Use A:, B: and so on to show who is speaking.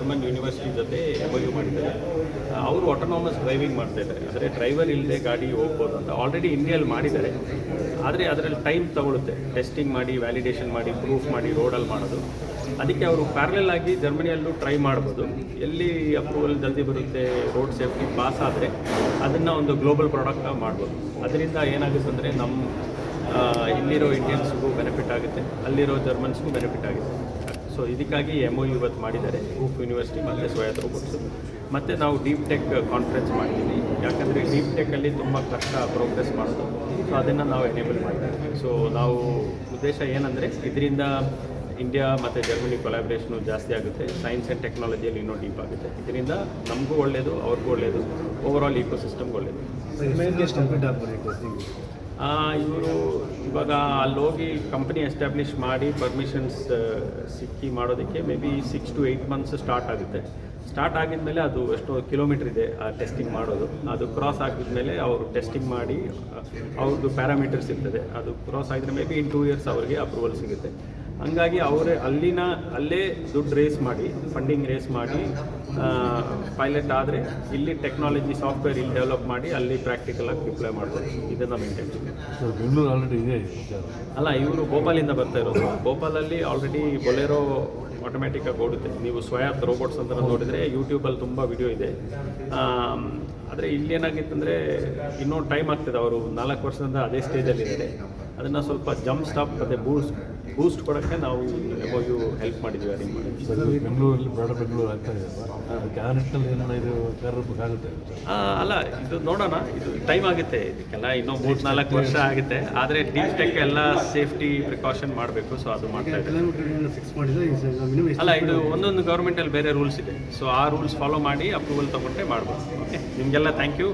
A: German university ಜೊತೆ MOU ಮಾಡಿದ್ದಾರೆ. ಅವರು ಆಟೋನಾಮಸ್ ಡ್ರೈವಿಂಗ್ ಮಾಡ್ತಾ ಇದ್ದಾರೆ, ಅಂದರೆ ಡ್ರೈವರ್ ಇಲ್ಲದೆ ಗಾಡಿ ಹೋಗ್ಬೋದು ಅಂತ ಆಲ್ರೆಡಿ ಇಂಡಿಯಲ್ಲಿ ಮಾಡಿದ್ದಾರೆ. ಆದರೆ ಅದರಲ್ಲಿ ಟೈಮ್ ತಗೊಳುತ್ತೆ, ಟೆಸ್ಟಿಂಗ್ ಮಾಡಿ, ವ್ಯಾಲಿಡೇಷನ್ ಮಾಡಿ, ಪ್ರೂಫ್ ಮಾಡಿ, ರೋಡಲ್ಲಿ ಮಾಡೋದು. ಅದಕ್ಕೆ ಅವರು ಪ್ಯಾರಲಲ್ ಆಗಿ ಜರ್ಮನಿಯಲ್ಲೂ ಟ್ರೈ ಮಾಡ್ಬೋದು. ಎಲ್ಲಿ ಅಪ್ರೂವಲ್ ಜಲ್ದಿ ಬರುತ್ತೆ, ರೋಡ್ ಸೇಫ್ಟಿ ಪಾಸ್ ಆದರೆ ಅದನ್ನು ಒಂದು ಗ್ಲೋಬಲ್ ಪ್ರಾಡಕ್ಟ್ ಮಾಡ್ಬೋದು. ಅದರಿಂದ ಏನಾಗುತ್ತೆ ಅಂದರೆ ಇಲ್ಲಿರೋ ಇಂಡಿಯನ್ಸ್ಗೂ ಬೆನಿಫಿಟ್ ಆಗುತ್ತೆ, ಅಲ್ಲಿರೋ ಜರ್ಮನ್ಸ್ಗೂ ಬೆನಿಫಿಟ್ ಆಗುತ್ತೆ. ಸೊ ಇದಕ್ಕಾಗಿ MOU ಇವತ್ತು ಮಾಡಿದ್ದಾರೆ ಹೂಪ್ ಯೂನಿವರ್ಸಿಟಿ ಮತ್ತು ಸ್ವಾಯತ್ತ ರೋಬೋಟ್ಸ್. ಮತ್ತು ನಾವು ಡೀಪ್ ಟೆಕ್ ಕಾನ್ಫರೆನ್ಸ್ ಮಾಡಿದ್ದೀವಿ, ಯಾಕಂದರೆ ಡೀಪ್ ಟೆಕ್ಕಲ್ಲಿ ತುಂಬ ಕಷ್ಟ ಪ್ರೋಗ್ರೆಸ್ ಮಾಡೋದು. ಸೊ ಅದನ್ನು ನಾವು ಎನೇಬಲ್ ಮಾಡಿದ್ದೀವಿ. ಸೊ ನಾವು ಉದ್ದೇಶ ಏನಂದರೆ ಇದರಿಂದ ಇಂಡಿಯಾ ಮತ್ತು ಜರ್ಮನಿ ಕೊಲಾಬ್ರೇಷನು ಜಾಸ್ತಿ ಆಗುತ್ತೆ, ಸೈನ್ಸ್ ಆ್ಯಂಡ್ ಟೆಕ್ನಾಲಜಿಯಲ್ಲಿ ಇನ್ನೂ ಡೀಪ್ ಆಗುತ್ತೆ. ಇದರಿಂದ ನಮಗೂ ಒಳ್ಳೆಯದು, ಅವ್ರಿಗೂ ಒಳ್ಳೆಯದು, ಓವರಾಲ್ ಇಕೋಸಿಸ್ಟಮ್ಗೆ ಒಳ್ಳೆಯದು. ಇವರು ಇವಾಗ ಅಲ್ಲಿ ಹೋಗಿ ಕಂಪ್ನಿ ಎಸ್ಟಾಬ್ಲಿಷ್ ಮಾಡಿ ಪರ್ಮಿಷನ್ಸ್ ಸಿಕ್ಕಿ ಮಾಡೋದಕ್ಕೆ may be 6 to 8 months start ಆಗುತ್ತೆ. ಸ್ಟಾರ್ಟ್ ಆಗಿದ್ಮೇಲೆ ಅದು ಎಷ್ಟೋ ಕಿಲೋಮೀಟ್ರ್ ಇದೆ ಆ ಟೆಸ್ಟಿಂಗ್ ಮಾಡೋದು. ಅದು ಕ್ರಾಸ್ ಆಗಿದ್ಮೇಲೆ ಅವರು ಟೆಸ್ಟಿಂಗ್ ಮಾಡಿ ಅವ್ರದ್ದು ಪ್ಯಾರಾಮೀಟರ್ಸ್ ಇರ್ತದೆ, ಅದು ಕ್ರಾಸ್ ಆಗಿದ್ರೆ ಮೇ ಬಿ in 2 years ಅವರಿಗೆ ಅಪ್ರೂವಲ್ ಸಿಗುತ್ತೆ. ಹಂಗಾಗಿ ಅವರೇ ಅಲ್ಲೇ ದುಡ್ಡು ರೇಸ್ ಮಾಡಿ, ಫಂಡಿಂಗ್ ರೇಸ್ ಮಾಡಿ, ಪೈಲಟ್ ಆದರೆ ಇಲ್ಲಿ ಟೆಕ್ನಾಲಜಿ ಸಾಫ್ಟ್ವೇರ್ ಇಲ್ಲಿ ಡೆವಲಪ್ ಮಾಡಿ ಅಲ್ಲಿ ಪ್ರಾಕ್ಟಿಕಲ್ ಆಗಿ ಅಪ್ಲೈ ಮಾಡ್ಬೋದು. ಇದು ನಮ್ಮ ಇಂಟೆನ್ಷನ್.
B: ಬೆಂಗಳೂರು ಆಲ್ರೆಡಿ ಇದೆ
A: ಅಲ್ಲ, ಇವರು ಭೋಪಾಲಿಂದ ಬರ್ತಾ ಇರೋದು. ಭೋಪಾಲಲ್ಲಿ ಆಲ್ರೆಡಿ ಬೊಲೆರೋ ಆಟೋಮ್ಯಾಟಿಕ್ಕಾಗಿ ಓಡುತ್ತೆ. ನೀವು ಸ್ವಾಯತ್ತ ರೋಬೋಟ್ಸ್ ಅಂತ ನೋಡಿದರೆ ಯೂಟ್ಯೂಬಲ್ಲಿ ತುಂಬ ವಿಡಿಯೋ ಇದೆ. ಆದರೆ ಇಲ್ಲೇನಾಗಿತ್ತಂದರೆ ಇನ್ನೂ ಟೈಮ್ ಆಗ್ತದೆ. ಅವರು 4 ವರ್ಷದಿಂದ ಅದೇ ಸ್ಟೇಜಲ್ಲಿದ್ದಾರೆ. ಅದನ್ನು ಸ್ವಲ್ಪ ಜಂಪ್ ಸ್ಟಾಪ್ ಮತ್ತು ಬೂಸ್ಟ್ ಕೊಡೋಕ್ಕೆ ನಾವು MOU ಹೆಲ್ಪ್ ಮಾಡಿದ್ವಿ, ಅರೇಂಜ್ ಮಾಡಿದ್ವಿ.
B: ಬೆಂಗಳೂರಲ್ಲಿ ಬೇಡ ಬೆಂಗಳೂರು ಆಗ್ತಾ ಇದೆ ಕ್ಯಾರೆಕ್ಟಲ್ಲಿ ಏನಾರ ಇದು ಆಗುತ್ತೆ.
A: ಅಲ್ಲ, ಇದು ನೋಡೋಣ, ಇದು ಟೈಮ್ ಆಗುತ್ತೆ, ಇದಕ್ಕೆಲ್ಲ ಇನ್ನೂ 3-4 ವರ್ಷ ಆಗುತ್ತೆ. ಆದರೆ ಡೀಪ್ ಟೆಕ್ ಎಲ್ಲ ಸೇಫ್ಟಿ ಪ್ರಿಕಾಷನ್ ಮಾಡಬೇಕು. ಸೊ ಅದು ಮಾಡ್ತಾ ಇದ್ದಾರೆ. ಅಲ್ಲ, ಇದು ಒಂದೊಂದು ಗೌರ್ಮೆಂಟಲ್ಲಿ ಬೇರೆ ರೂಲ್ಸ್ ಇದೆ. ಸೊ ಆ ರೂಲ್ಸ್ ಫಾಲೋ ಮಾಡಿ ಅಪ್ರೂವಲ್ ತೊಗೊಂಡೆ ಮಾಡ್ಬೋದು. ಓಕೆ, ನಿಮಗೆಲ್ಲ ಥ್ಯಾಂಕ್ ಯು.